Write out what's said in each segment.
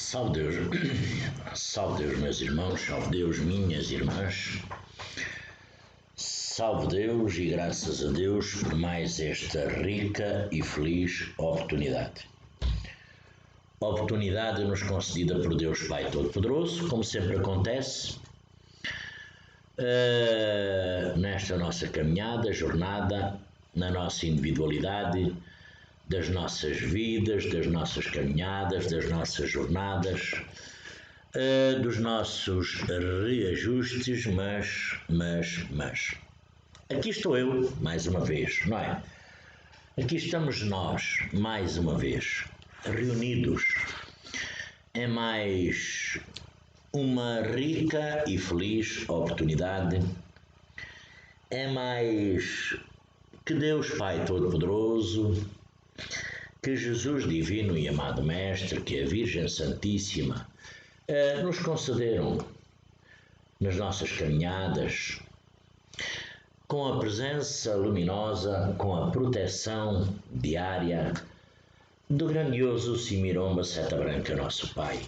Salve Deus, salve Deus, meus irmãos, salve Deus, minhas irmãs, salve Deus e graças a Deus por mais esta rica e feliz oportunidade. Oportunidade nos concedida por Deus Pai Todo-Poderoso, como sempre acontece, nesta nossa caminhada, jornada, na nossa individualidade, das nossas vidas, das nossas caminhadas, das nossas jornadas, dos nossos reajustes, mas. Aqui estou eu, mais uma vez, não é? Aqui estamos nós, mais uma vez, reunidos em mais uma rica e feliz oportunidade, é mais que Deus Pai Todo-Poderoso, que Jesus Divino e Amado Mestre, que a Virgem Santíssima nos concederam nas nossas caminhadas, com a presença luminosa, com a proteção diária do grandioso Simiromba Seta Branca, nosso Pai,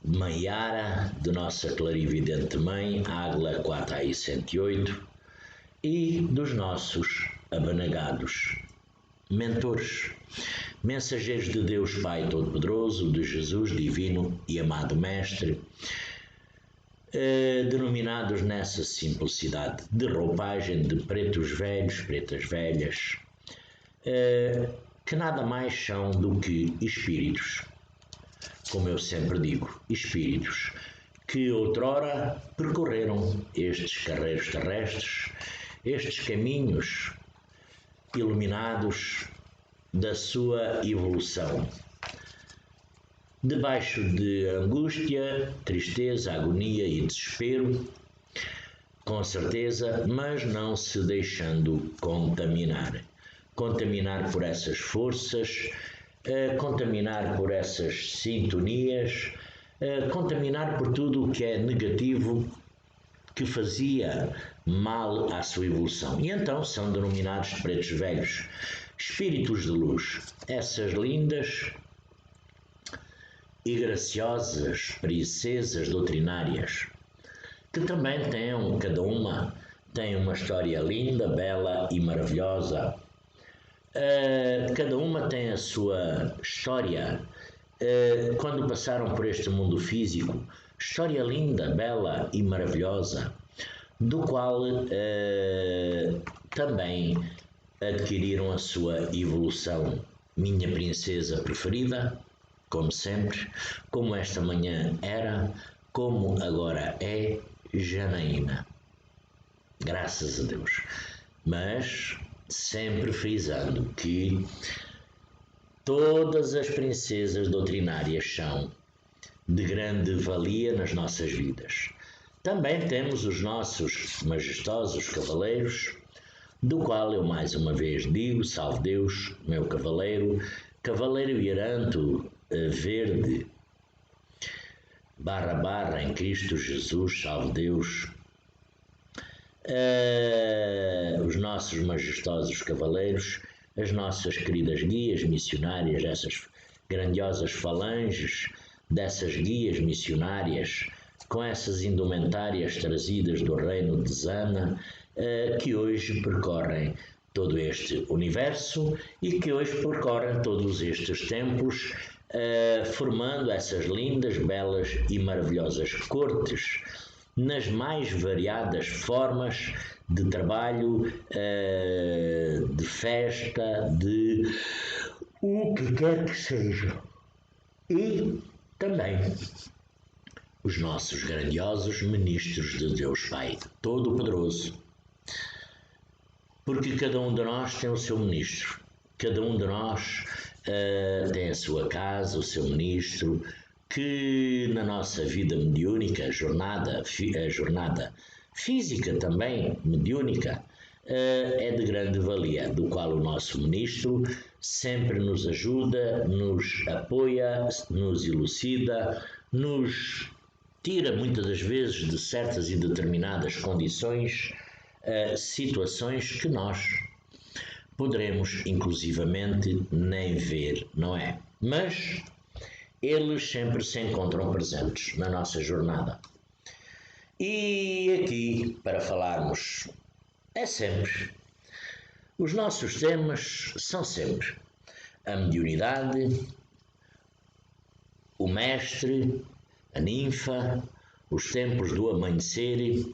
Maiara, de nossa clarividente Mãe, Águila 4AI108, e dos nossos abnegados mentores, mensageiros de Deus Pai Todo-Poderoso, de Jesus Divino e Amado Mestre, denominados nessa simplicidade de roupagem de pretos velhos, pretas velhas, que nada mais são do que espíritos, como eu sempre digo, espíritos que outrora percorreram estes carreiros terrestres, estes caminhos iluminados da sua evolução, debaixo de angústia, tristeza, agonia e desespero, com certeza, mas não se deixando contaminar por essas forças, contaminar por essas sintonias, contaminar por tudo o que é negativo, que fazia mal à sua evolução. E então são denominados pretos velhos, espíritos de luz, essas lindas e graciosas princesas doutrinárias, que também têm, cada uma tem uma história linda, bela e maravilhosa. Cada uma tem a sua história, quando passaram por este mundo físico, história linda, bela e maravilhosa, do qual também adquiriram a sua evolução. Minha princesa preferida, como sempre, como esta manhã era, como agora é, Janaína. Graças a Deus. Mas sempre frisando que todas as princesas doutrinárias são de grande valia nas nossas vidas. Também temos os nossos majestosos cavaleiros, do qual eu mais uma vez digo, salve Deus, meu cavaleiro, cavaleiro hieranto verde, / em Cristo Jesus, salve Deus, os nossos majestosos cavaleiros, as nossas queridas guias missionárias, essas grandiosas falanges dessas guias missionárias, com essas indumentárias trazidas do reino de Zana, que hoje percorrem todo este universo e que hoje percorrem todos estes tempos, formando essas lindas, belas e maravilhosas cortes, nas mais variadas formas de trabalho, de festa, de o que quer que seja. E também os nossos grandiosos ministros de Deus Pai Todo-Poderoso, porque cada um de nós tem o seu ministro, cada um de nós tem a sua casa, o seu ministro, que na nossa vida mediúnica, a jornada física também mediúnica, é de grande valia, do qual o nosso ministro sempre nos ajuda, nos apoia, nos elucida, nos tira muitas das vezes de certas e determinadas condições, situações que nós poderemos inclusivamente nem ver, não é? Mas eles sempre se encontram presentes na nossa jornada. E aqui, para falarmos, é sempre. Os nossos temas são sempre a mediunidade, o mestre, a ninfa, os tempos do amanhecer,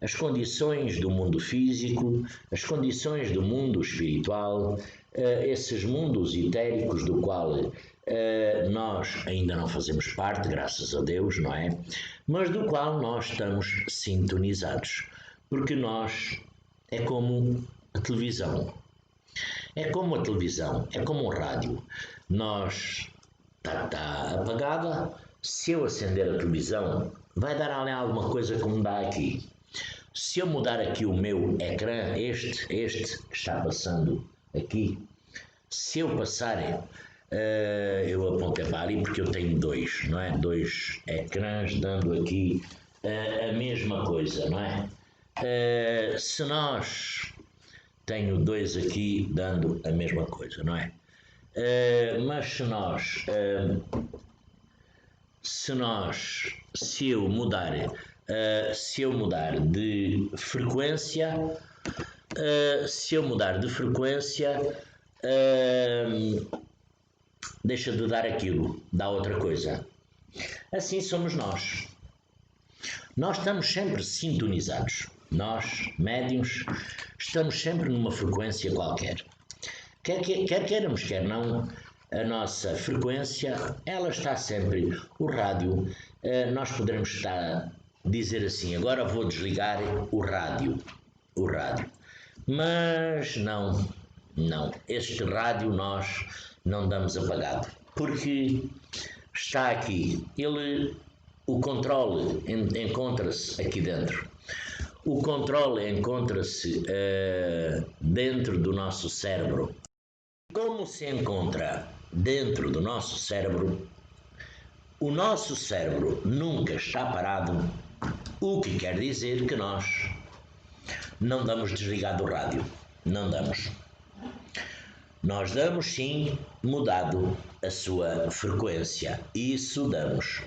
as condições do mundo físico, as condições do mundo espiritual, esses mundos etéricos do qual nós ainda não fazemos parte, graças a Deus, não é? Mas do qual nós estamos sintonizados, porque nós é como a televisão. É como a televisão, é como o rádio. Nós está apagada, se eu acender a televisão, vai dar ali alguma coisa que me dá aqui. Se eu mudar aqui o meu ecrã, este que está passando aqui, se eu passar, eu apontei para ali porque eu tenho dois, não é? Dois ecrãs dando aqui a mesma coisa, não é? Se nós tenho dois aqui dando a mesma coisa, não é? Mas se eu mudar de frequência, deixa de dar aquilo, dá outra coisa. Assim somos nós. Nós estamos sempre sintonizados. Nós, médiuns, estamos sempre numa frequência qualquer. Quer queiramos, quer não, a nossa frequência, ela está sempre, o rádio, nós poderemos dizer assim, agora vou desligar o rádio, mas não, este rádio nós não damos apagado, porque está aqui, o controle encontra-se aqui dentro. O controle encontra-se dentro do nosso cérebro. Como se encontra dentro do nosso cérebro, o nosso cérebro nunca está parado, o que quer dizer que nós não damos desligado o rádio. Não damos. Nós damos sim mudado a sua frequência. Isso damos.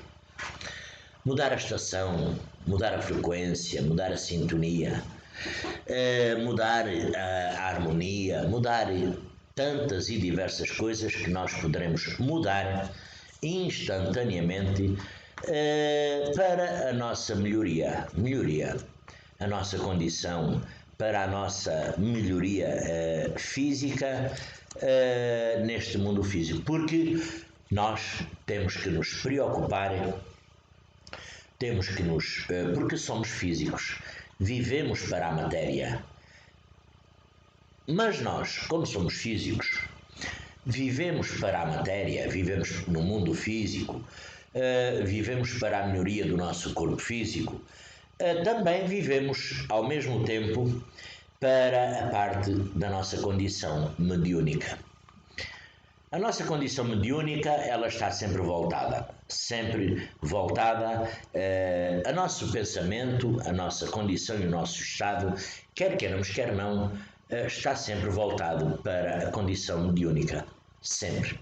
Mudar a estação, mudar a frequência, mudar a sintonia, mudar a harmonia, mudar tantas e diversas coisas que nós poderemos mudar instantaneamente para a nossa melhoria, a nossa condição, para a nossa melhoria física neste mundo físico, porque nós temos que nos preocupar, porque somos físicos, vivemos para a matéria. Mas nós, como somos físicos, vivemos para a matéria, vivemos no mundo físico, vivemos para a melhoria do nosso corpo físico, também vivemos ao mesmo tempo para a parte da nossa condição mediúnica. A nossa condição mediúnica, ela está sempre voltada a nosso pensamento, a nossa condição e o nosso estado, quer queiramos, quer não, está sempre voltado para a condição mediúnica, sempre.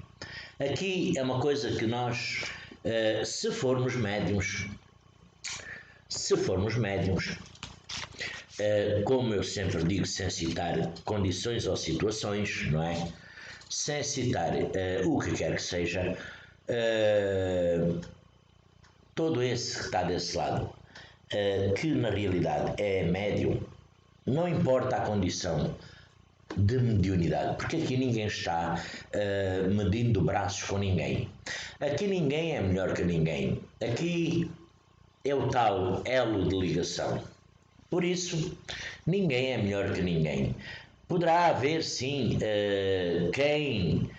Aqui é uma coisa que nós, se formos médiuns, como eu sempre digo, sem citar condições ou situações, não é? Sem citar o que quer que seja, todo esse que está desse lado, que na realidade é médium, não importa a condição de mediunidade, porque aqui ninguém está medindo braços com ninguém. Aqui ninguém é melhor que ninguém. Aqui é o tal elo de ligação. Por isso, ninguém é melhor que ninguém. Poderá haver sim quem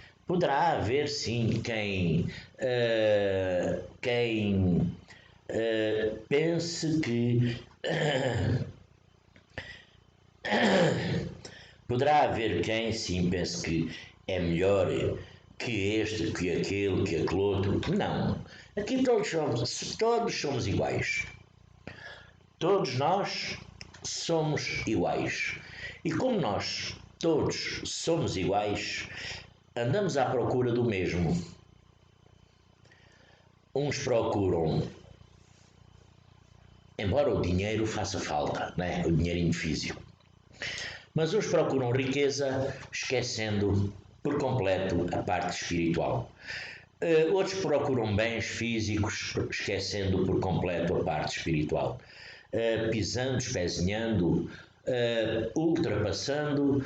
pense que poderá haver quem sim pense que é melhor que este, que aquele, que aquele outro. Não. Aqui todos somos iguais. Todos nós somos iguais. E como nós todos somos iguais, andamos à procura do mesmo. uns procuram, embora o dinheiro faça falta, né? O dinheirinho físico, mas uns procuram riqueza esquecendo por completo a parte espiritual. Outros procuram bens físicos esquecendo por completo a parte espiritual. Pisando, espezinhando, ultrapassando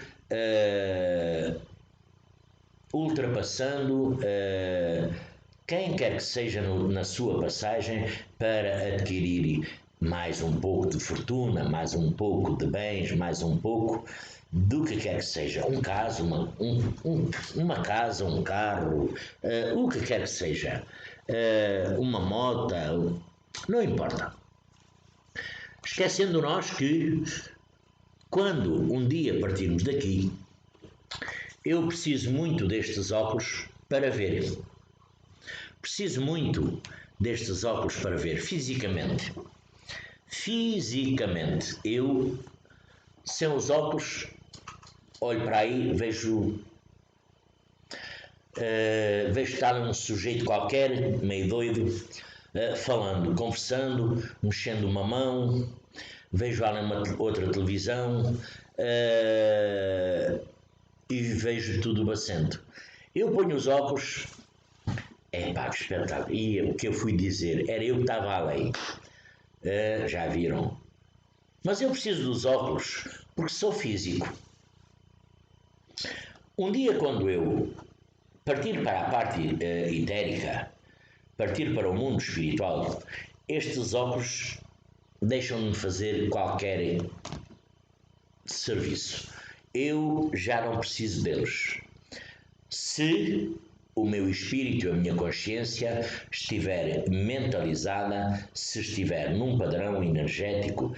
quem quer que seja na sua passagem para adquirir mais um pouco de fortuna, mais um pouco de bens, mais um pouco do que quer que seja, um caso, uma casa, um carro, o que quer que seja, uma moto, não importa. Esquecendo nós que, quando um dia partirmos daqui, eu preciso muito destes óculos para ver. Preciso muito destes óculos para ver fisicamente. Fisicamente, eu, sem os óculos, olho para aí, vejo estar um sujeito qualquer, meio doido, falando, conversando, mexendo uma mão, vejo ali uma outra televisão e vejo tudo bacento. Eu ponho os óculos, pá, que espetáculo. E o que eu fui dizer, era eu que estava além. Já viram? Mas eu preciso dos óculos porque sou físico. Um dia, quando eu partir para a parte etérica, partir para o mundo espiritual, estes óculos deixam-me fazer qualquer serviço. Eu já não preciso deles. Se o meu espírito e a minha consciência estiver mentalizada, se estiver num padrão energético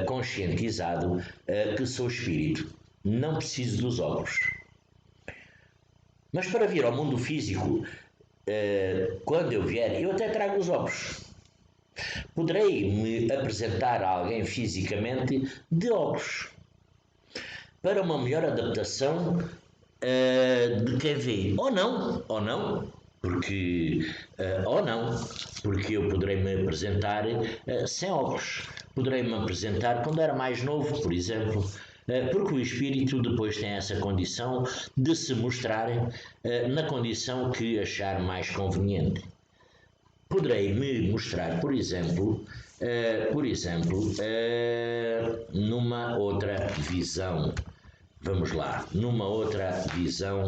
conscientizado que sou espírito, não preciso dos óculos. Mas para vir ao mundo físico, quando eu vier, eu até trago os óculos. Poderei me apresentar a alguém fisicamente de óculos, para uma melhor adaptação de quem vê. Ou não, porque eu poderei me apresentar sem óculos. Poderei me apresentar quando era mais novo, por exemplo, porque o espírito depois tem essa condição de se mostrar na condição que achar mais conveniente. Poderei me mostrar, por exemplo, numa outra visão. Vamos lá, numa outra visão,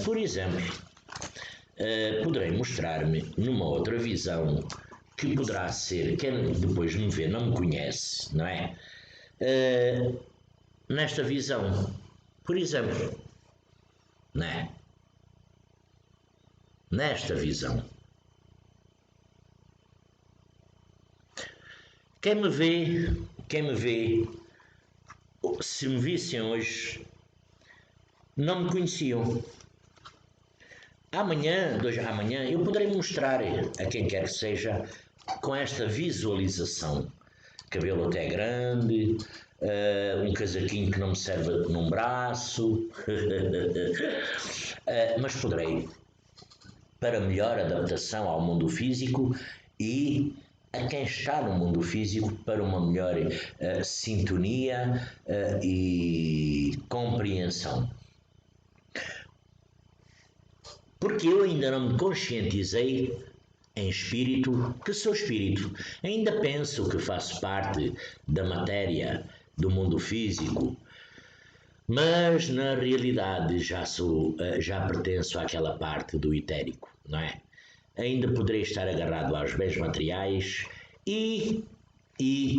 por exemplo, poderei mostrar-me numa outra visão que poderá ser, quem depois me vê não me conhece, não é? Nesta visão, por exemplo, não é? Nesta visão. Quem me vê, se me vissem hoje, não me conheciam. Amanhã eu poderei mostrar a quem quer que seja com esta visualização. Cabelo até grande, um casaquinho que não me serve num braço, mas poderei, para melhor adaptação ao mundo físico e a quem está no mundo físico, para uma melhor sintonia e compreensão. Porque eu ainda não me conscientizei em espírito que sou espírito. Ainda penso que faço parte da matéria do mundo físico, mas na realidade já pertenço àquela parte do etérico, não é? Ainda poderei estar agarrado aos bens materiais e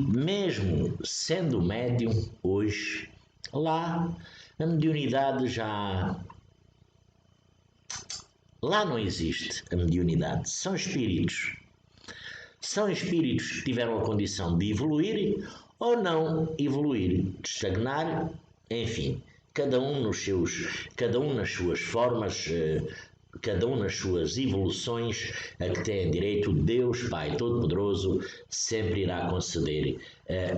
mesmo sendo médium hoje, lá a mediunidade lá não existe a mediunidade, são espíritos. São espíritos que tiveram a condição de evoluir ou não evoluir, de estagnar, enfim, cada um nas suas formas, cada um nas suas evoluções a que tem direito. Deus, Pai Todo-Poderoso, sempre irá conceder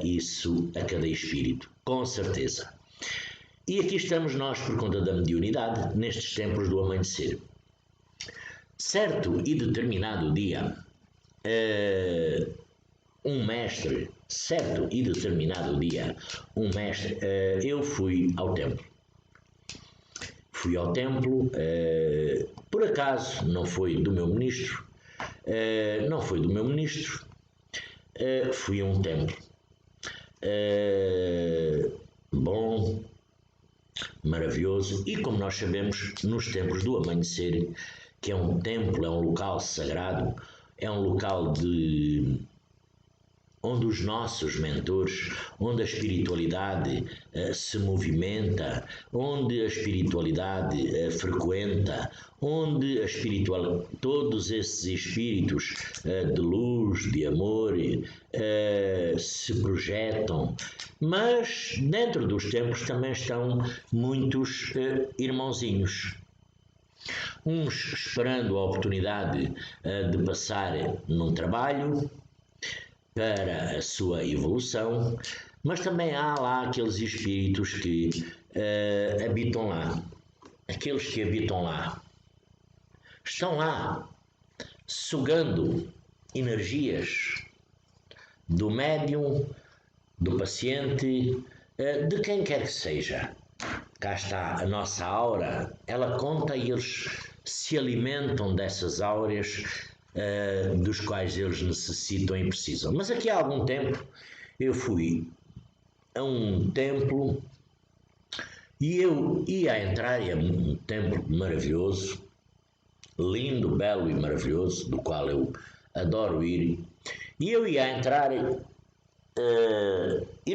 isso a cada espírito, com certeza. E aqui estamos nós por conta da mediunidade, nestes tempos do amanhecer. Certo e determinado dia, um mestre, certo e determinado dia, um mestre, eu fui ao templo. Fui ao templo, por acaso não foi do meu ministro, fui a um templo. Bom, maravilhoso, e como nós sabemos, nos templos do amanhecer, que é um templo, é um local sagrado, é um local onde os nossos mentores, onde a espiritualidade se movimenta, onde a espiritualidade frequenta, onde todos esses espíritos de luz, de amor, se projetam. Mas dentro dos templos também estão muitos irmãozinhos. Uns esperando a oportunidade de passar num trabalho, para a sua evolução, mas também há lá aqueles espíritos que habitam lá. Aqueles que habitam lá estão lá sugando energias do médium, do paciente, de quem quer que seja. Cá está a nossa aura, ela conta e eles se alimentam dessas áureas dos quais eles necessitam e precisam. Mas aqui há algum tempo eu fui a um templo e eu ia entrar, é um templo maravilhoso, lindo, belo e maravilhoso, do qual eu adoro ir, e eu ia entrar e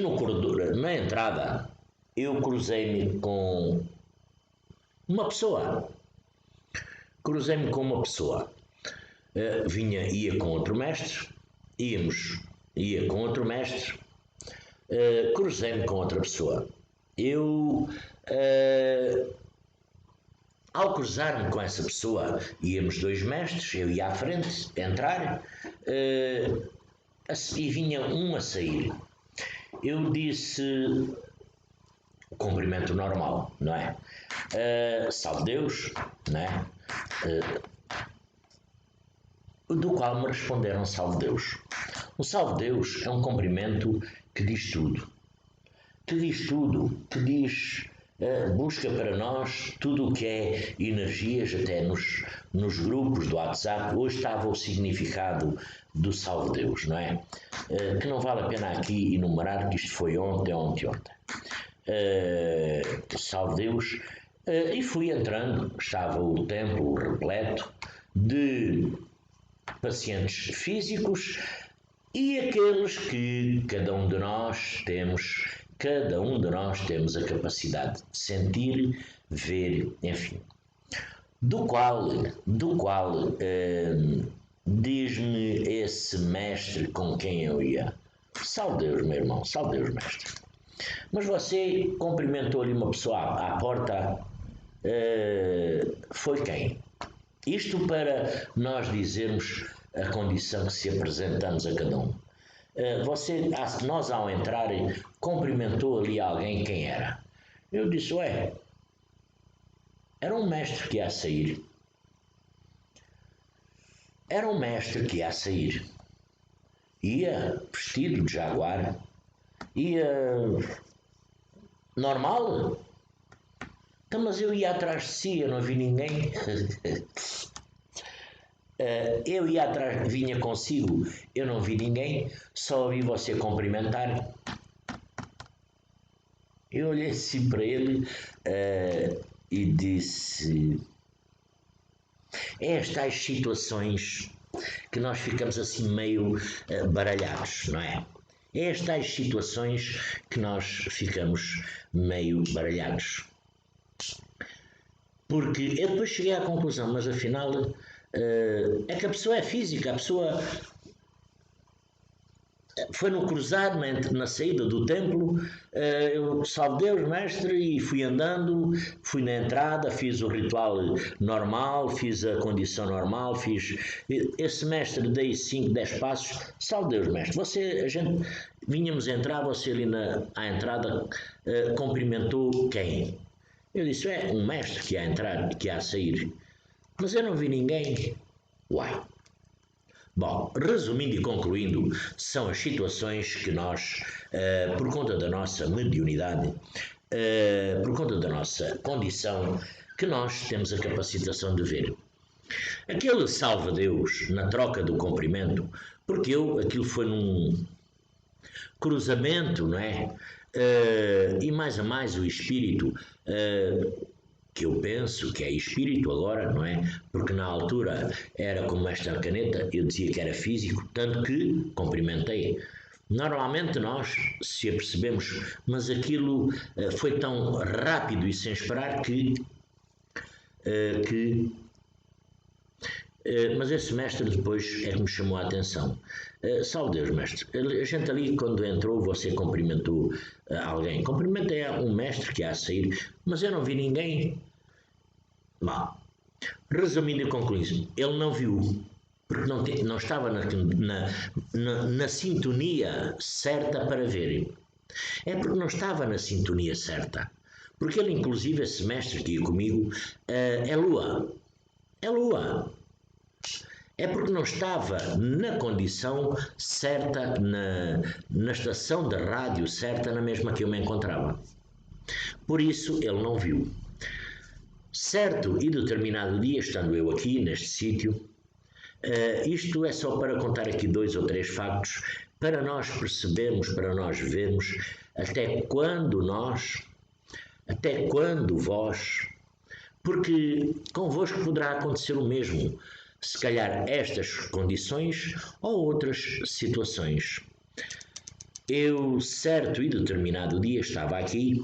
no corredor, na entrada, eu cruzei-me com uma pessoa. Ia com outro mestre, ia com outro mestre, cruzei-me com outra pessoa. Eu, ao cruzar-me com essa pessoa, íamos dois mestres, eu ia à frente, entrar, e vinha um a sair. Eu disse o cumprimento normal, não é? Salve Deus, não é? Do qual me responderam salve Deus. O salve Deus é um cumprimento que diz tudo. Que diz, busca para nós tudo o que é energias, até nos grupos do WhatsApp. Hoje estava o significado do salve Deus, não é? Que não vale a pena aqui enumerar, que isto foi ontem. Salve Deus. E fui entrando, estava o templo repleto de pacientes físicos e aqueles que cada um de nós temos a capacidade de sentir, ver, enfim. Do qual diz-me esse mestre com quem eu ia: salve Deus, meu irmão, salve Deus, mestre. Mas você cumprimentou-lhe uma pessoa à porta, foi quem? Isto para nós dizermos a condição que se apresentamos a cada um. Nós ao entrar, cumprimentou ali alguém, quem era? Eu disse, era um mestre que ia sair. Ia vestido de jaguar, ia normal. Então, mas eu ia atrás de si, eu não vi ninguém. Eu ia atrás, vinha consigo, eu não vi ninguém, só ouvi você cumprimentar. Eu olhei assim para ele e disse: estas situações que nós ficamos assim meio baralhados, não é? Estas situações que nós ficamos meio baralhados. Porque eu depois cheguei à conclusão, mas afinal é que a pessoa é física, a pessoa foi no cruzar, na saída do templo, eu salve Deus, mestre, e fui andando, fui na entrada, fiz o ritual normal, fiz a condição normal, esse mestre, dei 5, 10 passos, salve Deus, mestre, vínhamos entrar, você ali à entrada cumprimentou quem? Eu disse, um mestre que ia entrar, que ia sair, mas eu não vi ninguém. Bom, resumindo e concluindo, são as situações que nós, por conta da nossa mediunidade, por conta da nossa condição, que nós temos a capacitação de ver. Aquele salva-Deus na troca do comprimento, porque aquilo foi num cruzamento, não é? E mais a mais o espírito, que eu penso que é espírito agora, não é? Porque na altura era como esta caneta, eu dizia que era físico, tanto que cumprimentei. Normalmente nós, se apercebemos, mas aquilo foi tão rápido e sem esperar mas esse mestre depois é que me chamou a atenção. Salve Deus, mestre. A gente ali, quando entrou, você cumprimentou alguém. Cumprimentei um mestre que ia a sair, mas eu não vi ninguém. Bom, resumindo e concluindo, ele não viu, porque não estava na sintonia certa para ver. É porque não estava na sintonia certa. Porque ele, inclusive, esse mestre que ia comigo, é Lua. É Lua. É porque não estava na condição certa, na estação de rádio certa, na mesma que eu me encontrava. Por isso ele não viu. Certo e determinado dia, estando eu aqui neste sítio, isto é só para contar aqui 2 ou 3 factos, para nós percebermos, para nós vermos até quando vós, porque convosco poderá acontecer o mesmo, se calhar estas condições ou outras situações. Eu, certo e determinado dia, estava aqui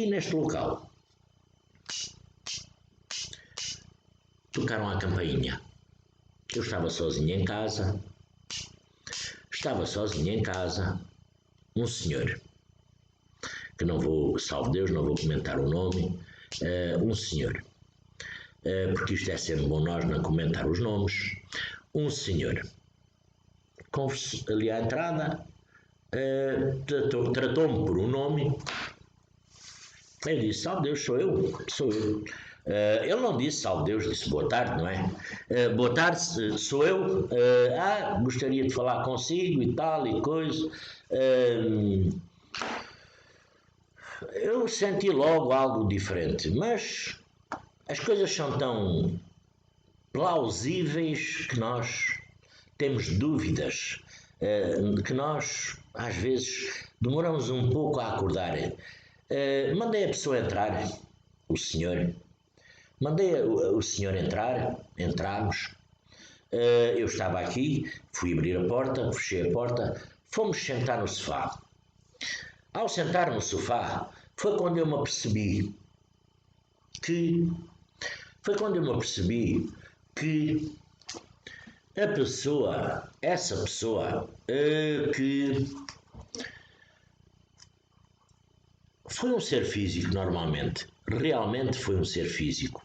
neste local. Tocaram a campainha. Eu estava sozinho em casa. Um senhor, que não vou, salve Deus, não vou comentar o nome, um senhor, porque isto é sempre bom nós não comentar os nomes. Um senhor, ali à entrada, tratou-me por um nome. Eu disse, salve Deus, sou eu. Ele não disse salve Deus, disse boa tarde, não é? Boa tarde, sou eu. Gostaria de falar consigo e tal e coisa. Eu senti logo algo diferente, mas as coisas são tão plausíveis que nós temos dúvidas, que nós às vezes demoramos um pouco a acordar. Mandei a pessoa entrar, o senhor. Mandei o senhor entrar, entramos. Eu estava aqui, fui abrir a porta, fechei a porta, fomos sentar no sofá. Ao sentar no sofá, foi quando eu me apercebi que essa pessoa, que foi um ser físico normalmente, realmente foi um ser físico,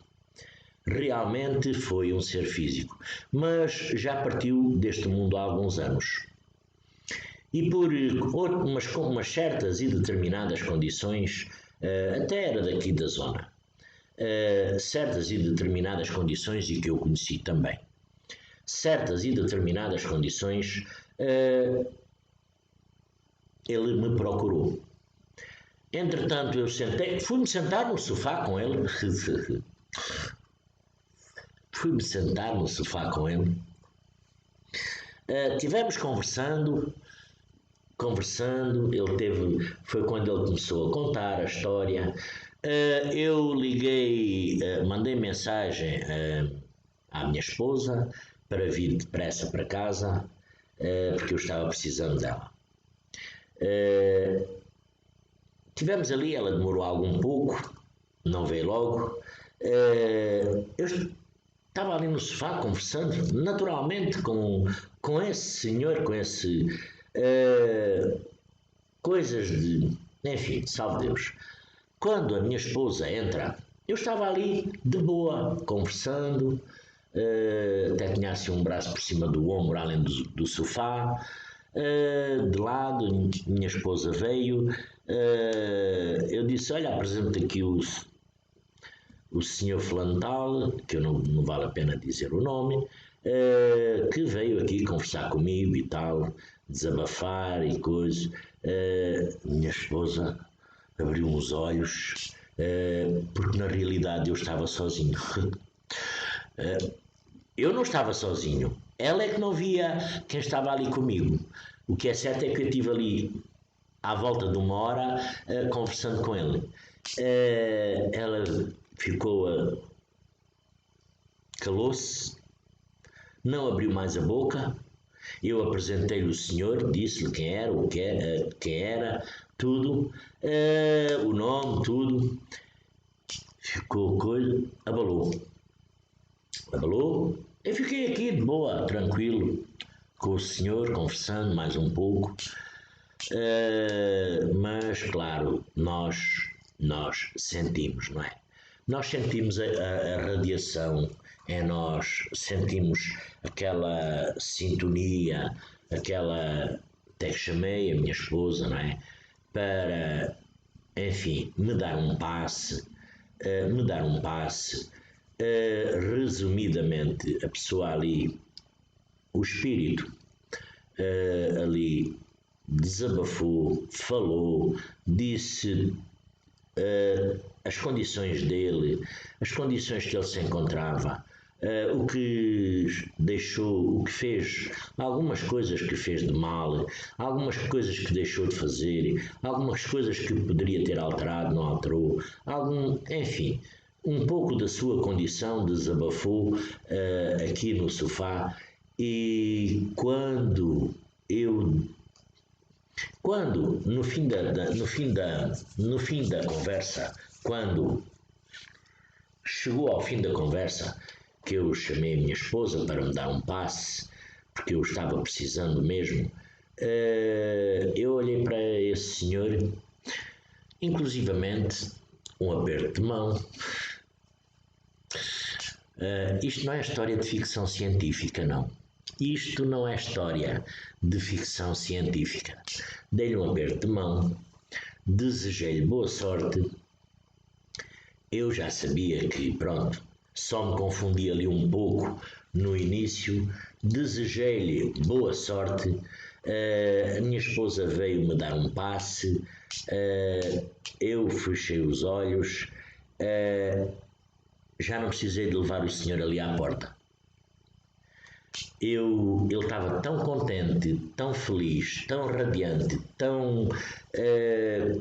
mas já partiu deste mundo há alguns anos. E por umas certas e determinadas condições, até era daqui da zona, certas e determinadas condições, e que eu conheci também, certas e determinadas condições, ele me procurou. Entretanto, eu fui-me sentar no sofá com ele. Tivemos conversando, foi quando ele começou a contar a história. Eu liguei, mandei mensagem à minha esposa para vir depressa para casa, porque eu estava precisando dela. Tivemos ali, ela demorou algum pouco, não veio logo. Eu estava ali no sofá conversando, naturalmente, com esse senhor, com esse... coisas de... Enfim, salve Deus. Quando a minha esposa entra, eu estava ali de boa, conversando, até tinha assim um braço por cima do ombro, além do sofá. De lado, minha esposa veio, eu disse, olha, apresento aqui o senhor fulano tal, que eu não vale a pena dizer o nome, que veio aqui conversar comigo e tal, desabafar e coisa. Minha esposa abriu os olhos, porque na realidade eu estava sozinho. Eu não estava sozinho, ela é que não via quem estava ali comigo. O que é certo é que eu estive ali à volta de uma hora conversando com ele. Ela ficou, calou-se, não abriu mais a boca. Eu apresentei-lhe o senhor, disse-lhe quem era, quem era, tudo, o nome, tudo. Ficou coisa, abalou. Eu fiquei aqui de boa, tranquilo, com o senhor, conversando mais um pouco. Mas, claro, nós sentimos, não é? Nós sentimos a radiação em nós, sentimos aquela sintonia, aquela. Até que chamei a minha esposa, não é? Para, enfim, me dar um passe, resumidamente, a pessoa ali, o espírito ali desabafou, falou, disse as condições dele, as condições que ele se encontrava, o que deixou, o que fez, algumas coisas que fez de mal, algumas coisas que deixou de fazer, algumas coisas que poderia ter alterado, não alterou, enfim, um pouco da sua condição desabafou aqui no sofá. E quando no fim da conversa, quando chegou ao fim da conversa, que eu chamei a minha esposa para me dar um passe, porque eu estava precisando mesmo, eu olhei para esse senhor, inclusivamente um aperto de mão. Isto não é história de ficção científica, não. Isto não é história de ficção científica. Dei-lhe um aperto de mão, desejei-lhe boa sorte. Eu já sabia que, pronto, só me confundi ali um pouco no início. Desejei-lhe boa sorte. A minha esposa veio-me dar um passe. Eu fechei os olhos. Já não precisei de levar o senhor ali à porta. Ele estava tão contente, tão feliz, tão radiante,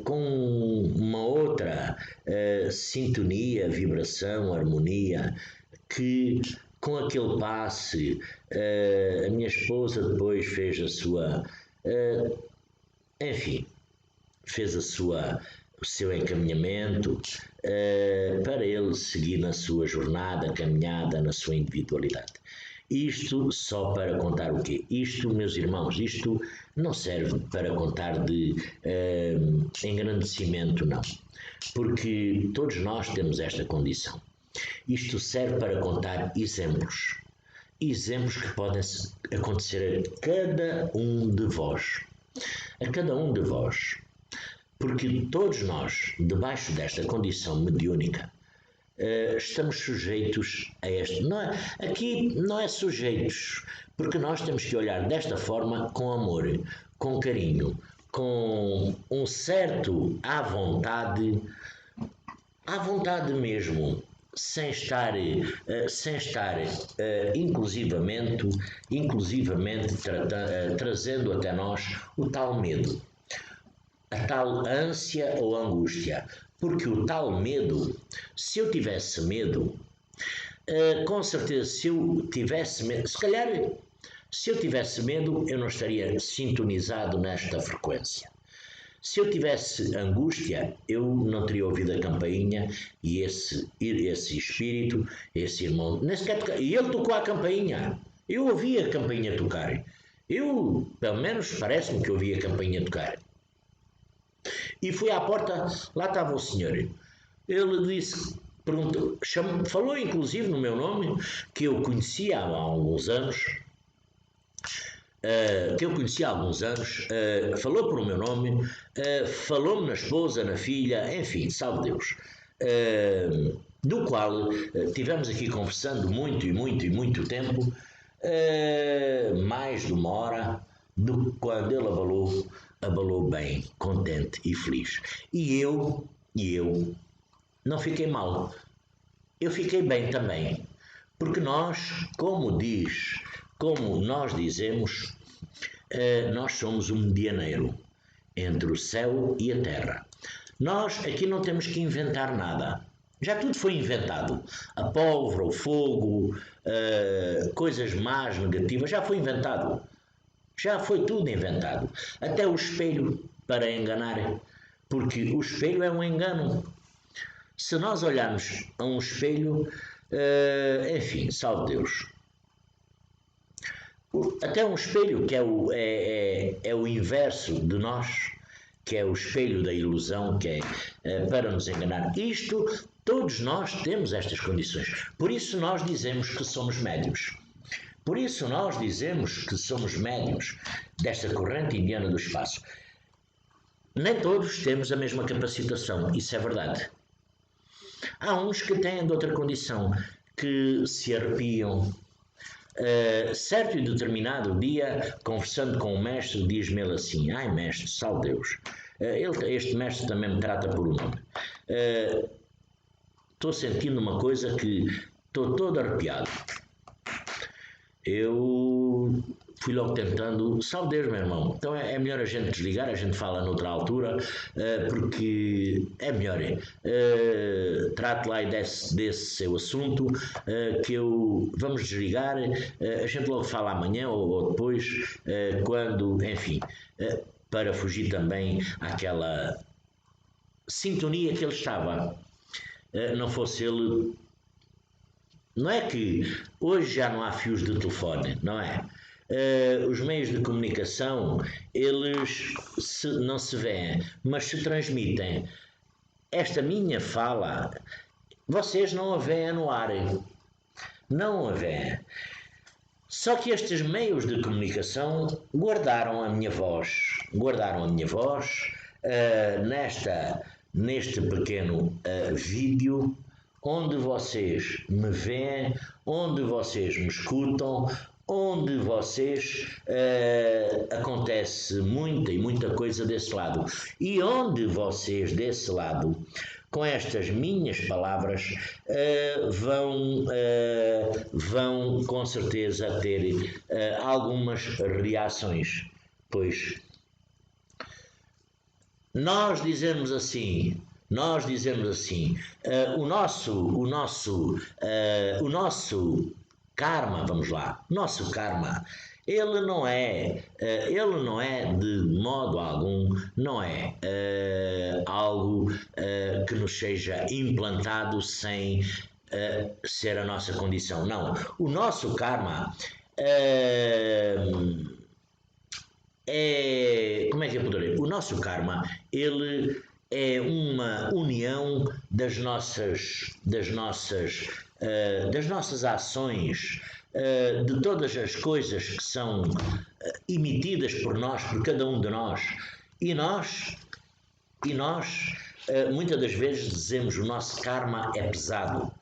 com uma outra sintonia, vibração, harmonia, que com aquele passe a minha esposa depois fez a sua, enfim, fez o seu encaminhamento para ele seguir na sua jornada, caminhada, na sua individualidade. Isto só para contar o quê? Isto, meus irmãos, isto não serve para contar de engrandecimento, não. Porque todos nós temos esta condição. Isto serve para contar exemplos. Exemplos que podem acontecer a cada um de vós. A cada um de vós. Porque todos nós, debaixo desta condição mediúnica, estamos sujeitos a este. Aqui não é sujeitos, porque nós temos que olhar desta forma com amor, com carinho, com um certo à vontade mesmo, sem estar inclusivamente trazendo até nós o tal medo, a tal ânsia ou angústia. Porque o tal medo, se eu tivesse medo, com certeza, se eu tivesse medo, se calhar, se eu tivesse medo, eu não estaria sintonizado nesta frequência. Se eu tivesse angústia, eu não teria ouvido a campainha e esse espírito, esse irmão, nem sequer tocar. E ele tocou a campainha. Eu ouvi a campainha tocar. Eu, pelo menos, parece-me que ouvi a campainha tocar. E fui à porta, lá estava o senhor. Ele disse, perguntou, falou inclusive no meu nome, que eu conhecia há alguns anos, falou por o meu nome, falou-me na esposa, na filha, enfim, salve Deus. Do qual tivemos aqui conversando muito tempo, mais de uma hora, do que quando ele abalou bem, contente e feliz. E eu não fiquei mal, eu fiquei bem também, porque nós, como nós dizemos, nós somos um medianeiro entre o céu e a terra. Nós aqui não temos que inventar nada. Já tudo foi inventado. A pólvora, o fogo, coisas más, negativas, já foi inventado. Já foi tudo inventado. Até o espelho para enganar. Porque o espelho é um engano. Se nós olharmos a um espelho, enfim, salve Deus. Até um espelho, que é o inverso de nós, que é o espelho da ilusão, que é para nos enganar. Isto, todos nós temos estas condições. Por isso nós dizemos que somos médiuns. Por isso nós dizemos que somos médiuns desta corrente indiana do espaço. Nem todos temos a mesma capacitação, isso é verdade. Há uns que têm de outra condição, que se arrepiam. Certo e determinado dia, conversando com o mestre, diz-me ele assim: ai mestre, salve Deus, este mestre também me trata por um nome. Estou sentindo uma coisa que estou todo arrepiado. Eu fui logo tentando, salve Deus, meu irmão, então é melhor a gente desligar, a gente fala noutra altura, porque é melhor. Trate lá desse seu assunto, vamos desligar, a gente logo fala amanhã ou depois, quando, enfim, para fugir também àquela sintonia que ele estava. Não fosse ele. Não é que hoje já não há fios de telefone, não é? Os meios de comunicação, eles não se veem, mas se transmitem. Esta minha fala, vocês não a veem no ar. Não a veem. Só que estes meios de comunicação guardaram a minha voz. Guardaram a minha voz neste pequeno vídeo, onde vocês me veem, onde vocês me escutam, onde vocês acontece muita coisa desse lado, e onde vocês desse lado, com estas minhas palavras, vão com certeza ter algumas reações, pois nós dizemos assim, o nosso karma, vamos lá, nosso karma, ele não é de modo algum, não é algo que nos seja implantado sem ser a nossa condição. Não, o nosso karma como é que eu poderia? O nosso karma, ele é uma união das nossas ações, de todas as coisas que são emitidas por nós, por cada um de nós. E nós muitas das vezes dizemos: o nosso karma é pesado,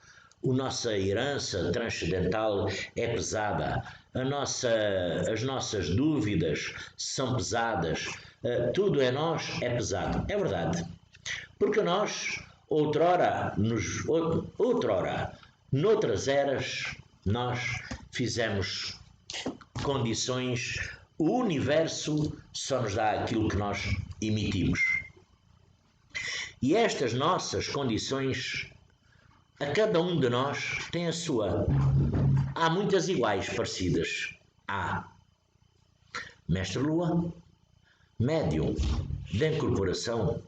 a nossa herança transcendental é pesada, as nossas dúvidas são pesadas, tudo em nós é pesado. É verdade, porque nós, outrora, noutras eras, nós fizemos condições, o universo só nos dá aquilo que nós emitimos. E estas nossas condições, a cada um de nós tem a sua. Há muitas iguais, parecidas. Há Mestre Lua, médium da incorporação,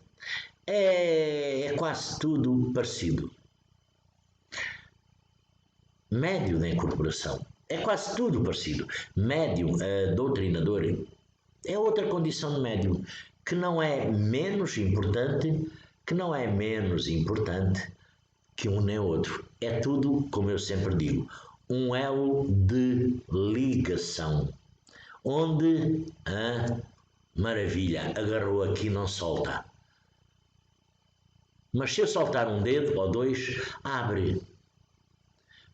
é quase tudo parecido. Médium da incorporação, é quase tudo parecido. Médium, doutrinador, é outra condição de médium, que não é menos importante, que um nem outro. É tudo, como eu sempre digo, um elo de ligação, onde a maravilha agarrou aqui e não solta. Mas se eu soltar um dedo ou dois, abre.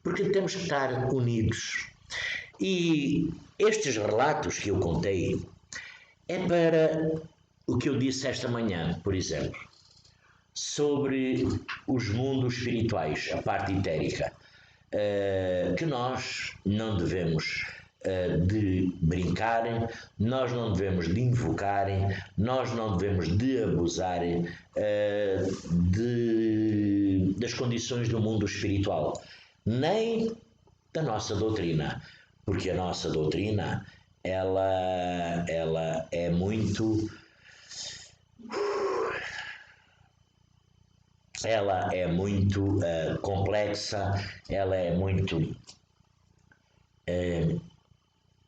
Porque temos que estar unidos. E estes relatos que eu contei é para o que eu disse esta manhã, por exemplo, sobre os mundos espirituais, a parte etérica, que nós não devemos de brincar, nós não devemos de invocar, nós não devemos de abusar das condições do mundo espiritual, nem da nossa doutrina, porque a nossa doutrina ela é muito complexa, ela é muito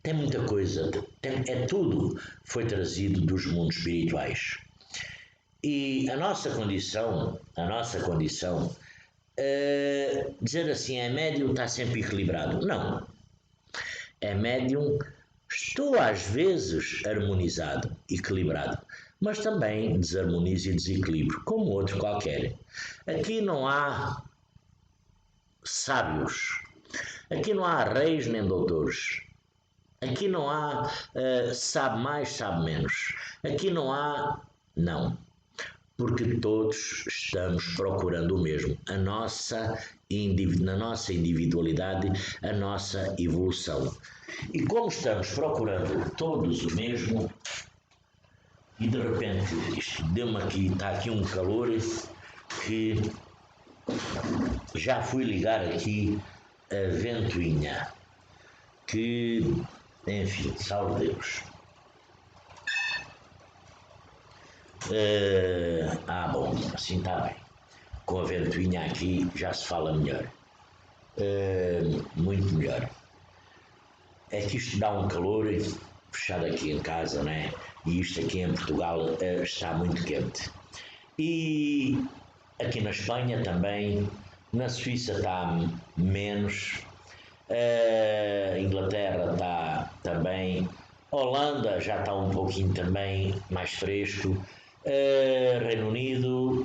tem muita coisa, tudo foi trazido dos mundos espirituais. E a nossa condição, dizer assim, é médium, está sempre equilibrado. Não. É médium, estou às vezes harmonizado, equilibrado, mas também desarmonizo e desequilíbrio, como outro qualquer. Aqui não há sábios, aqui não há reis nem doutores. Aqui não há sabe mais, sabe menos. Aqui não há. Não. Porque todos estamos procurando o mesmo. Na nossa individualidade, a nossa evolução. E como estamos procurando todos o mesmo, e de repente isto deu-me aqui, está aqui um calor que já fui ligar aqui a ventoinha. Que, enfim, salve Deus. Bom, assim está bem. Com a ventoinha aqui já se fala melhor. Muito melhor. É que isto dá um calor fechado aqui em casa, né? E isto aqui em Portugal está muito quente. E aqui na Espanha também, na Suíça está menos. Inglaterra está também, Holanda já está um pouquinho também mais fresco, Reino Unido,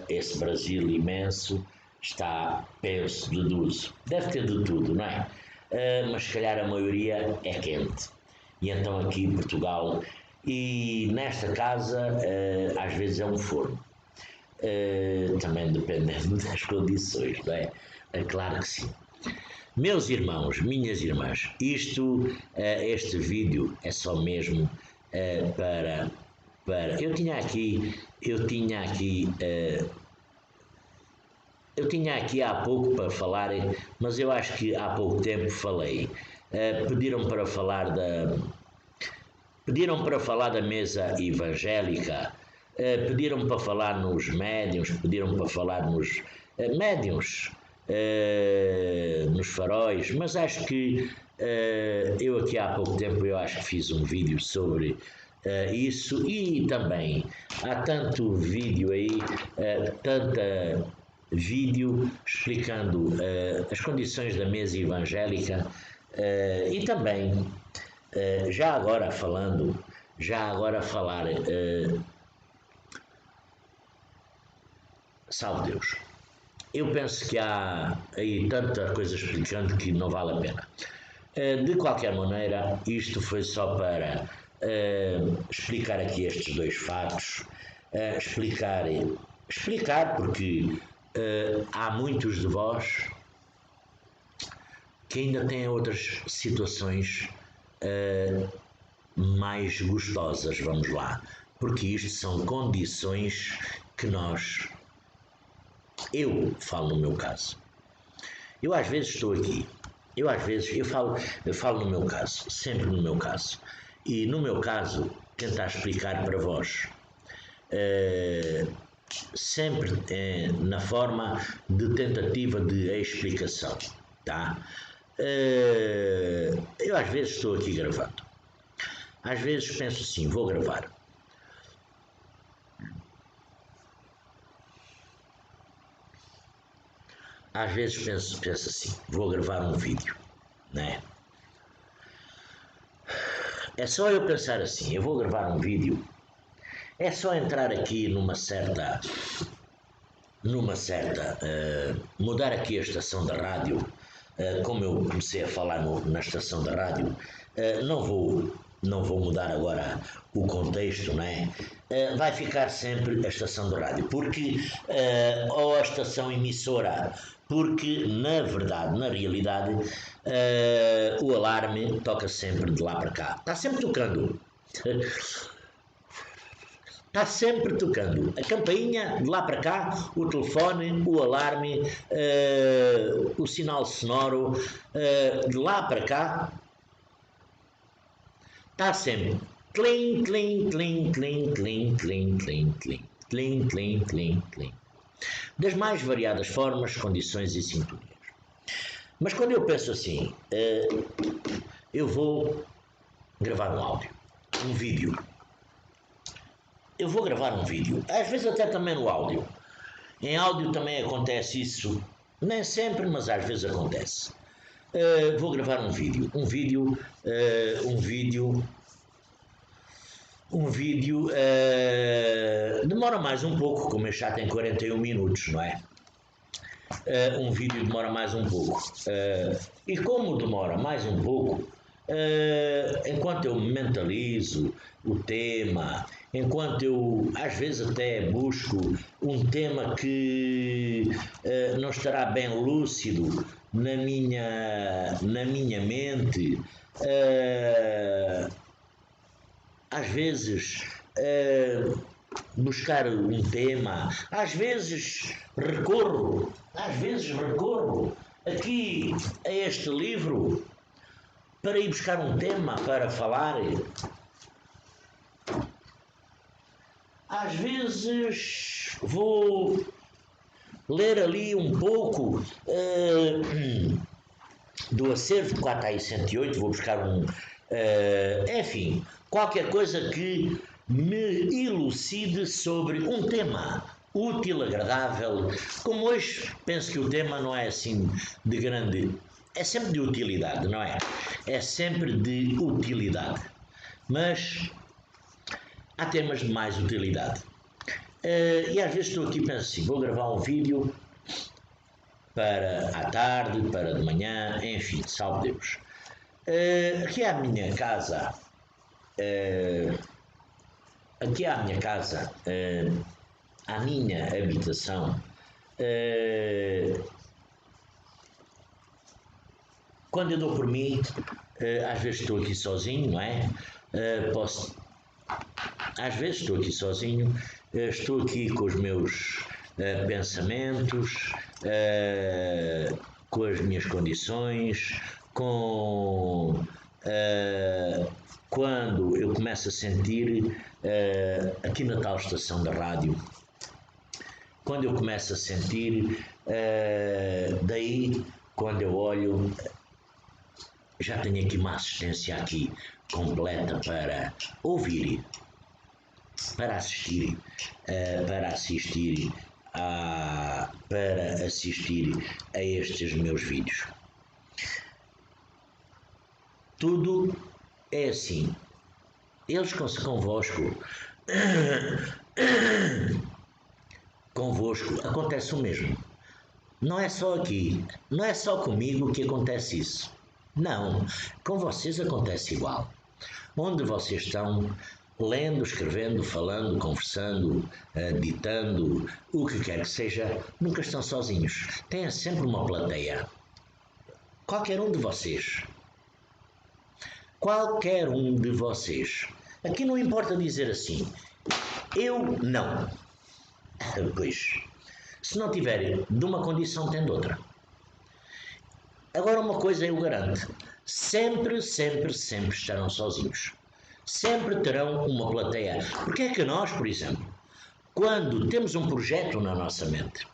esse Brasil imenso, está, penso, deduzo, deve ter de tudo, não é? Mas se calhar a maioria é quente. E então aqui em Portugal, e nesta casa às vezes é um forno. Também dependendo das condições, não é? É claro que sim. Meus irmãos, minhas irmãs, este vídeo é só mesmo para eu tinha aqui há pouco para falar, mas eu acho que há pouco tempo falei. Pediram para falar da mesa evangélica, pediram para falar nos médiuns, pediram para falar nos médiuns. Nos faróis, mas acho que eu aqui há pouco tempo eu acho que fiz um vídeo sobre isso, e também há tanto vídeo aí, tanta vídeo explicando as condições da mesa evangélica, e também já agora falar salve Deus. Eu penso que há aí tanta coisa explicando que não vale a pena. De qualquer maneira, isto foi só para explicar aqui estes dois fatos, explicar porque há muitos de vós que ainda têm outras situações mais gostosas, vamos lá, porque isto são condições que eu falo no meu caso. Eu às vezes estou aqui, eu falo no meu caso, sempre no meu caso. E no meu caso, tentar explicar para vós, sempre na forma de tentativa de explicação, tá? Eu às vezes estou aqui gravando. Às vezes penso assim, vou gravar. Às vezes penso assim, vou gravar um vídeo, né? É só eu pensar assim, eu vou gravar um vídeo, é só entrar aqui numa certa, mudar aqui a estação da rádio, como eu comecei a falar na estação de rádio, não vou mudar agora o contexto, não é? Vai ficar sempre a estação de rádio, porque, ou a estação emissora, porque na verdade, na realidade, o alarme toca sempre de lá para cá, está sempre tocando. Está sempre tocando. A campainha, de lá para cá, o telefone, o alarme, o sinal sonoro, de lá para cá, está sempre. Tlim, tlim, tlim, tlim, tlim, tlim, tlim, tlim, tlim, tlim, tlim, tlim. Das mais variadas formas, condições e sintonias. Mas quando eu penso assim, eu vou gravar um áudio, um vídeo. Eu vou gravar um vídeo, às vezes até também no áudio. Em áudio também acontece isso, nem sempre, mas às vezes acontece. Vou gravar um vídeo, demora mais um pouco, como este já tem 41 minutos, não é? Um vídeo demora mais um pouco. E como demora mais um pouco, enquanto eu mentalizo o tema, enquanto eu às vezes até busco um tema que não estará bem lúcido na minha mente, às vezes buscar um tema, às vezes recorro aqui a este livro para ir buscar um tema para falar. Às vezes vou ler ali um pouco do acervo de 4 a 108, vou buscar enfim, qualquer coisa que me elucide sobre um tema útil, agradável. Como hoje penso que o tema não é assim de grande, é sempre de utilidade, não é? É sempre de utilidade, mas há temas de mais utilidade. E às vezes estou aqui e penso assim, vou gravar um vídeo para à tarde, para de manhã, enfim, salve Deus. Aqui à minha casa, à minha habitação, quando eu dou por mim, às vezes estou aqui sozinho, não é? Às vezes estou aqui sozinho, estou aqui com os meus pensamentos, com as minhas condições, quando eu começo a sentir, aqui na tal estação da rádio, quando eu começo a sentir, daí quando eu olho, já tenho aqui uma assistência aqui completa para ouvir, para assistir a estes meus vídeos. Tudo é assim. Eles convosco acontece o mesmo. Não é só aqui, não é só comigo que acontece isso. Não, com vocês acontece igual. Onde vocês estão, lendo, escrevendo, falando, conversando, ditando, o que quer que seja, nunca estão sozinhos. Têm sempre uma plateia. Qualquer um de vocês. Aqui não importa dizer assim, eu não. Pois, se não tiverem de uma condição, tem de outra. Agora uma coisa eu garanto, sempre, sempre, sempre estarão sozinhos. Sempre terão uma plateia. Porque é que nós, por exemplo, quando temos um projeto na nossa mente,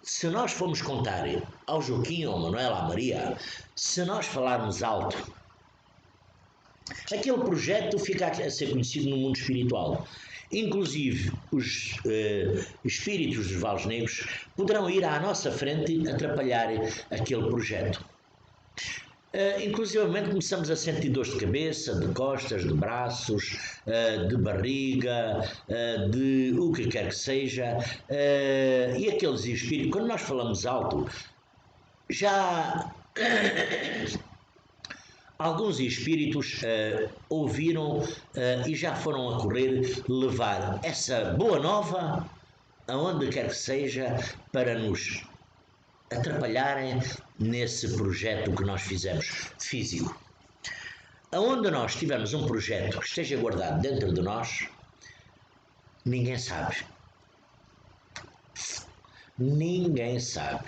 se nós formos contar ao Joaquim, ao Manuel, à Maria, se nós falarmos alto, aquele projeto fica a ser conhecido no mundo espiritual. Inclusive, os espíritos dos vales negros poderão ir à nossa frente atrapalhar aquele projeto. Inclusivamente começamos a sentir dores de cabeça, de costas, de braços, de barriga, de o que quer que seja. E aqueles espíritos, quando nós falamos alto, já alguns espíritos ouviram e já foram a correr levar essa boa nova aonde quer que seja para nos atrapalharem nesse projeto que nós fizemos físico. Aonde nós tivermos um projeto que esteja guardado dentro de nós, ninguém sabe. Ninguém sabe.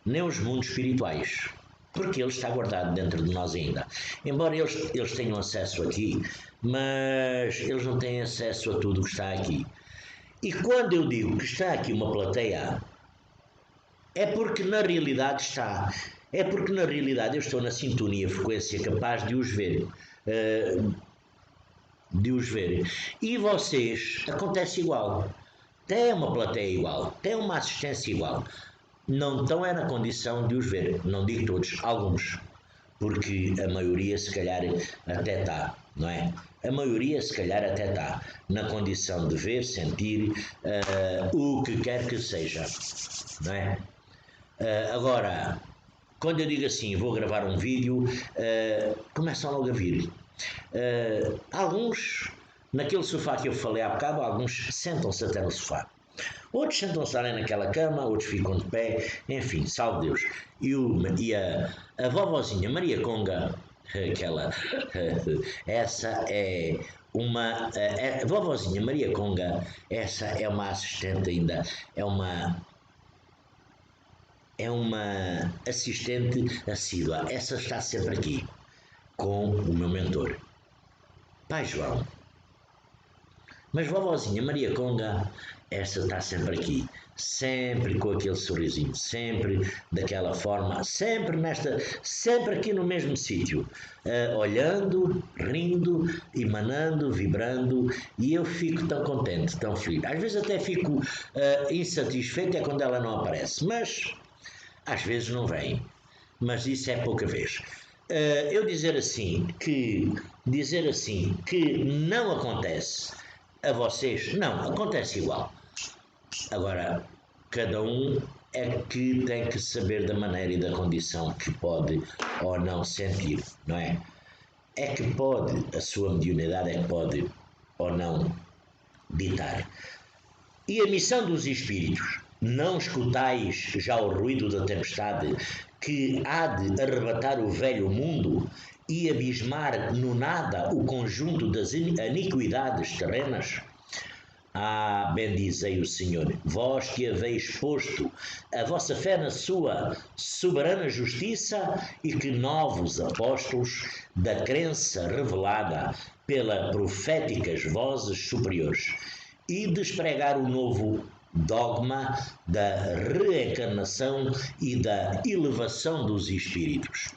Nem os mundos espirituais. Porque ele está guardado dentro de nós ainda. Embora eles tenham acesso aqui, mas eles não têm acesso a tudo o que está aqui. E quando eu digo que está aqui uma plateia, é porque na realidade está. É porque na realidade eu estou na sintonia, frequência capaz de os ver. E vocês, acontece igual. Tem uma plateia igual, tem uma assistência igual. Não estão é na condição de os ver, não digo todos, alguns, porque a maioria se calhar até está, não é? A maioria se calhar até está na condição de ver, sentir o que quer que seja, não é? Agora, quando eu digo assim, vou gravar um vídeo, começam logo a vir. Alguns, naquele sofá que eu falei há bocado, alguns sentam-se até no sofá. Outros sentam-se ali naquela cama, outros ficam de pé, enfim, salve Deus. E a vovozinha Maria Conga, essa é uma. A vovozinha Maria Conga, essa é uma assistente ainda, é uma assistente assídua. Essa está sempre aqui, com o meu mentor, Pai João. Mas vovozinha Maria Conga, esta está sempre aqui, sempre com aquele sorrisinho, sempre daquela forma, sempre aqui no mesmo sítio, olhando, rindo, emanando, vibrando, e eu fico tão contente, tão feliz. Às vezes até fico insatisfeito é quando ela não aparece, mas às vezes não vem, mas isso é pouca vez. Eu dizer assim que não acontece a vocês, não, acontece igual. Agora, cada um é que tem que saber da maneira e da condição que pode ou não sentir, não é? É que pode, a sua mediunidade é que pode ou não ditar. E a missão dos espíritos, não escutais já o ruído da tempestade que há de arrebatar o velho mundo e abismar no nada o conjunto das iniquidades terrenas? Ah, bendizei o Senhor, vós que haveis posto a vossa fé na sua soberana justiça e que novos apóstolos da crença revelada pela proféticas vozes superiores e despregar o novo dogma da reencarnação e da elevação dos espíritos.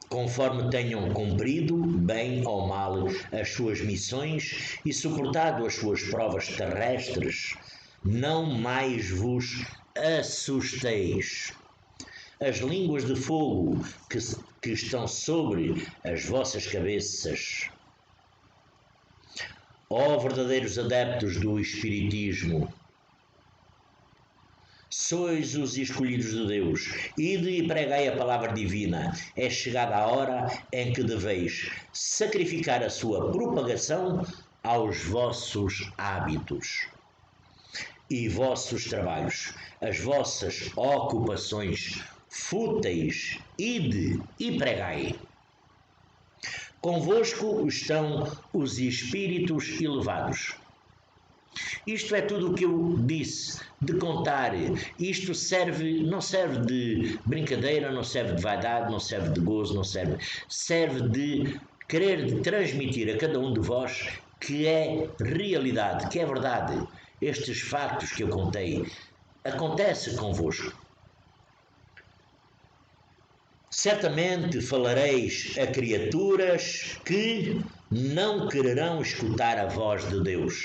Conforme tenham cumprido, bem ou mal, as suas missões e suportado as suas provas terrestres, não mais vos assusteis. As línguas de fogo que estão sobre as vossas cabeças, ó verdadeiros adeptos do Espiritismo, sois os escolhidos de Deus, ide e pregai a palavra divina. É chegada a hora em que deveis sacrificar a sua propagação aos vossos hábitos e vossos trabalhos, as vossas ocupações fúteis. Ide e pregai. Convosco estão os espíritos elevados. Isto é tudo o que eu disse, de contar. Isto não serve de brincadeira, não serve de vaidade, não serve de gozo, serve de querer transmitir a cada um de vós que é realidade, que é verdade. Estes factos que eu contei acontecem convosco. Certamente falareis a criaturas que não quererão escutar a voz de Deus,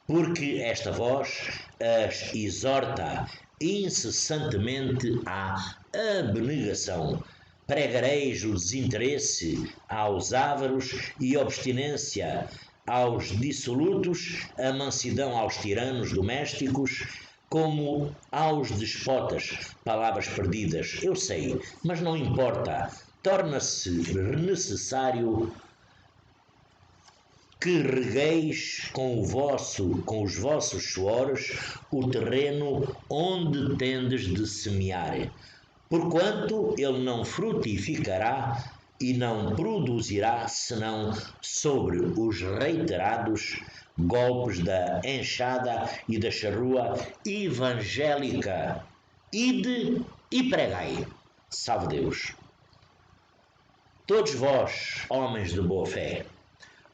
porque esta voz as exorta incessantemente à abnegação. Pregareis o desinteresse aos ávaros e obstinência aos dissolutos, a mansidão aos tiranos domésticos, como aos despotas, palavras perdidas, eu sei, mas não importa. Torna-se necessário que regueis com os vossos suores o terreno onde tendes de semear, porquanto ele não frutificará e não produzirá senão sobre os reiterados golpes da enxada e da charrua evangélica. Ide e pregai. Salve Deus. Todos vós, homens de boa fé,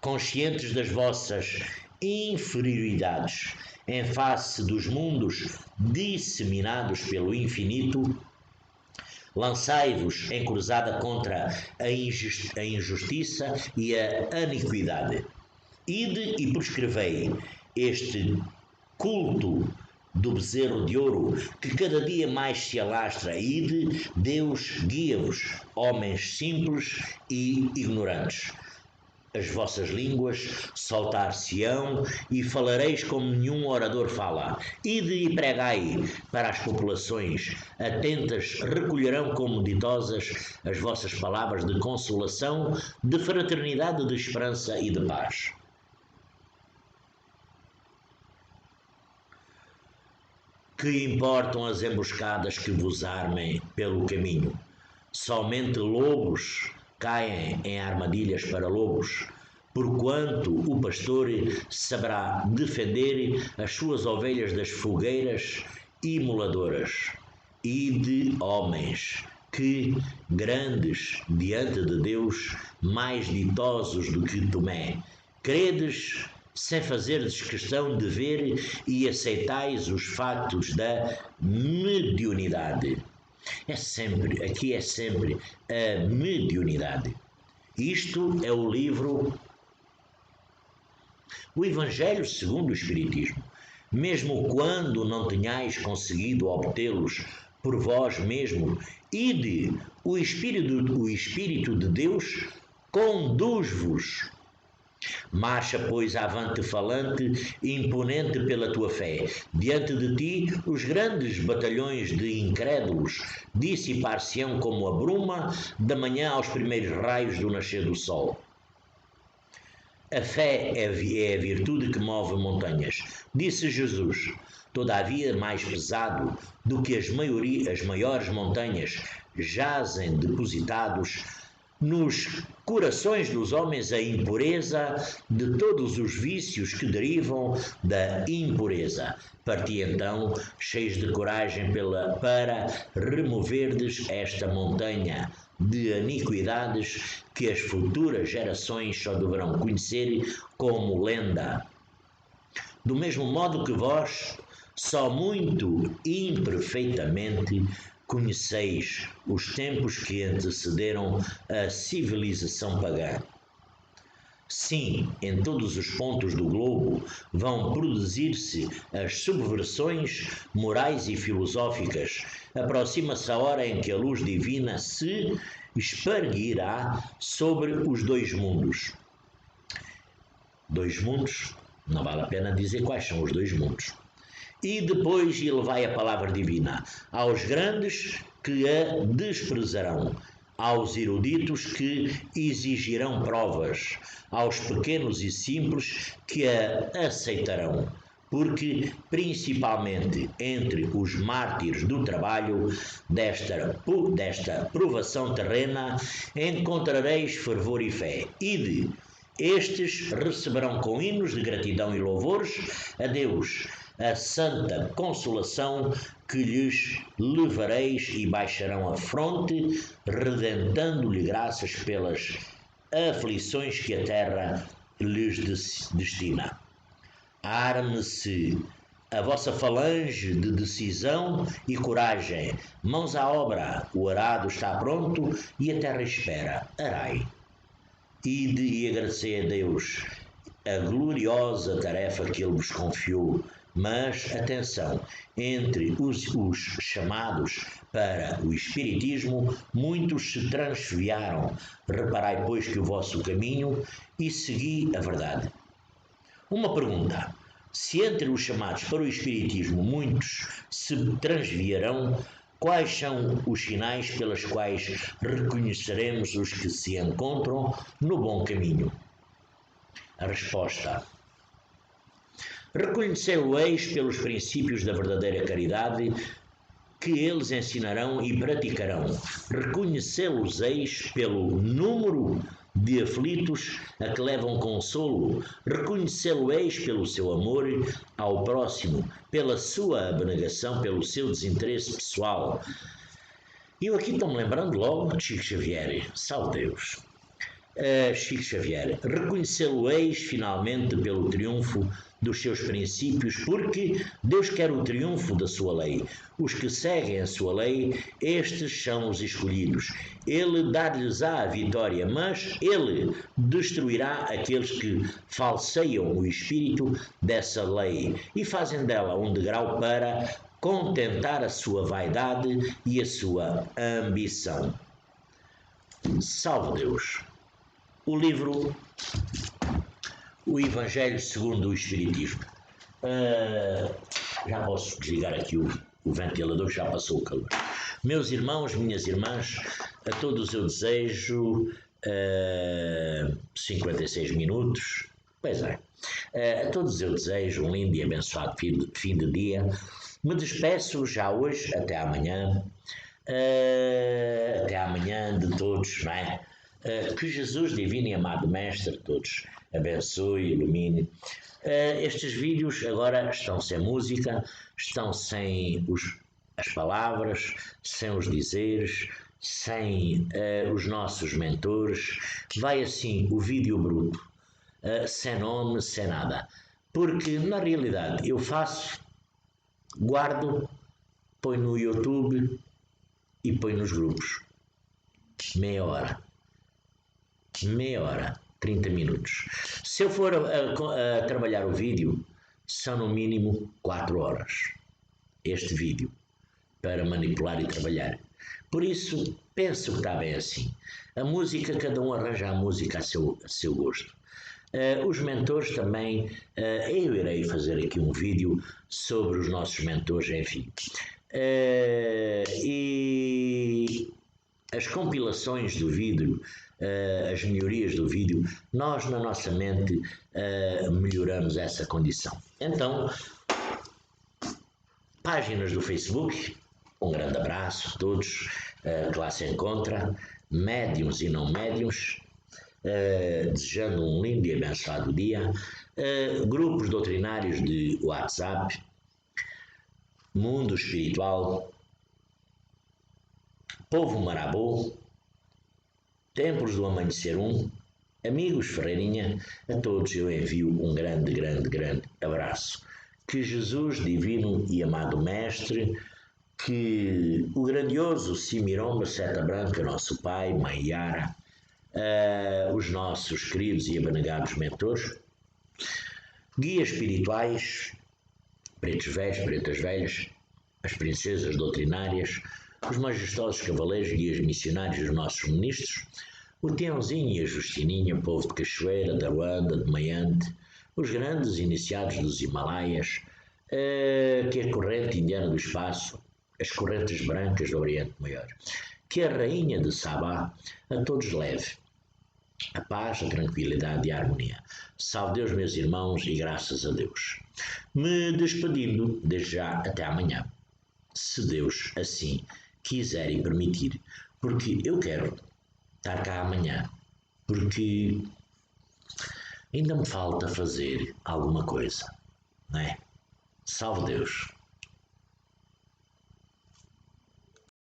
conscientes das vossas inferioridades em face dos mundos disseminados pelo infinito, lançai-vos em cruzada contra a injustiça e a iniquidade. Ide e prescrevei este culto do bezerro de ouro, que cada dia mais se alastra. Ide, Deus guia-vos, homens simples e ignorantes. As vossas línguas soltar-se-ão e falareis como nenhum orador fala. Ide e pregai para as populações, atentas recolherão como ditosas as vossas palavras de consolação, de fraternidade, de esperança e de paz. Que importam as emboscadas que vos armem pelo caminho? Somente lobos caem em armadilhas para lobos, porquanto o pastor saberá defender as suas ovelhas das fogueiras imoladoras. E de homens que, grandes diante de Deus, mais ditosos do que Tomé, credes sem fazerdes questão de ver e aceitais os factos da mediunidade. Aqui é sempre a mediunidade. Isto é o livro, o Evangelho segundo o Espiritismo. Mesmo quando não tenhais conseguido obtê-los por vós mesmo, ide, o Espírito de Deus conduz-vos. Marcha, pois, avante falante, imponente pela tua fé. Diante de ti, os grandes batalhões de incrédulos dissipar-se-ão como a bruma da manhã aos primeiros raios do nascer do sol. A fé é a virtude que move montanhas, disse Jesus. Todavia, mais pesado do que as maiores montanhas, jazem depositados nos corações dos homens a impureza de todos os vícios que derivam da impureza. Parti então, cheios de coragem para removerdes esta montanha de iniquidades que as futuras gerações só deverão conhecer como lenda. Do mesmo modo que vós, só muito imperfeitamente, conheceis os tempos que antecederam a civilização pagã. Sim, em todos os pontos do globo vão produzir-se as subversões morais e filosóficas. Aproxima-se a hora em que a luz divina se esparguirá sobre os dois mundos. Dois mundos? Não vale a pena dizer quais são os dois mundos. E depois elevai a palavra divina aos grandes que a desprezarão, aos eruditos que exigirão provas, aos pequenos e simples que a aceitarão, porque principalmente entre os mártires do trabalho desta provação terrena encontrareis fervor e fé. Ide, estes receberão com hinos de gratidão e louvores a Deus a santa consolação que lhes levareis e baixarão a fronte, redentando-lhe graças pelas aflições que a terra lhes destina. Arme-se a vossa falange de decisão e coragem, mãos à obra, o arado está pronto e a terra espera, arai. Ide e agradecei a Deus a gloriosa tarefa que Ele vos confiou. Mas, atenção, entre os chamados para o Espiritismo, muitos se transviaram. Reparai, pois, que o vosso caminho e segui a verdade. Uma pergunta. Se entre os chamados para o Espiritismo muitos se transviarão, quais são os sinais pelos quais reconheceremos os que se encontram no bom caminho? A resposta: reconhecê-lo-eis pelos princípios da verdadeira caridade que eles ensinarão e praticarão. Reconhecê-los-eis pelo número de aflitos a que levam consolo. Reconhecê-lo-eis pelo seu amor ao próximo, pela sua abnegação, pelo seu desinteresse pessoal. E eu aqui estou-me lembrando logo de Chico Xavier. Salve Deus! Chico Xavier, reconhecê-lo-eis finalmente pelo triunfo dos seus princípios, porque Deus quer o triunfo da sua lei. Os que seguem a sua lei, estes são os escolhidos. Ele dá-lhes a vitória, mas ele destruirá aqueles que falseiam o espírito dessa lei e fazem dela um degrau para contentar a sua vaidade e a sua ambição. Salve Deus! O livro O Evangelho segundo o Espiritismo. Já posso desligar aqui o ventilador, já passou o calor. Meus irmãos, minhas irmãs, a todos eu desejo 56 minutos. Pois é. A todos eu desejo um lindo e abençoado fim de dia. Me despeço já hoje, até amanhã. Até amanhã de todos, não é? Que Jesus, divino e amado Mestre, todos abençoe, ilumine. Estes vídeos agora estão sem música, estão sem as palavras, sem os dizeres, sem os nossos mentores. Vai assim o vídeo bruto, sem nome, sem nada. Porque na realidade eu faço, guardo, ponho no YouTube e ponho nos grupos. Meia hora, 30 minutos. Se eu for a trabalhar o vídeo, são no mínimo 4 horas. Este vídeo, para manipular e trabalhar. Por isso, penso que está bem assim. A música, cada um arranja a música a seu gosto. Os mentores também, eu irei fazer aqui um vídeo sobre os nossos mentores, enfim. E as compilações do vídeo, as melhorias do vídeo, nós na nossa mente melhoramos essa condição. Então, páginas do Facebook, um grande abraço a todos que lá se encontram, médiuns e não médiuns, desejando um lindo e abençoado dia, grupos doutrinários de WhatsApp, Mundo Espiritual, Povo Marabô, Templos do Amanhecer 1, amigos Ferreirinha, a todos eu envio um grande abraço. Que Jesus, divino e amado Mestre, que o grandioso Simiromba Seta Branca, nosso Pai, Mãe Yara, os nossos queridos e abnegados mentores, guias espirituais, pretos velhos, pretas velhas, as princesas doutrinárias, os majestosos cavaleiros, guias missionários, os nossos ministros, o Tiãozinho e a Justininha, povo de Cachoeira, da Ruanda, de Maiante, os grandes iniciados dos Himalaias, que a corrente indiana do espaço, as correntes brancas do Oriente Maior, que a rainha de Sabá a todos leve a paz, a tranquilidade e a harmonia. Salve Deus, meus irmãos, e graças a Deus. Me despedindo, desde já, até amanhã, se Deus assim quiser e permitir, porque eu quero estar cá amanhã, porque ainda me falta fazer alguma coisa, não é? Salve Deus!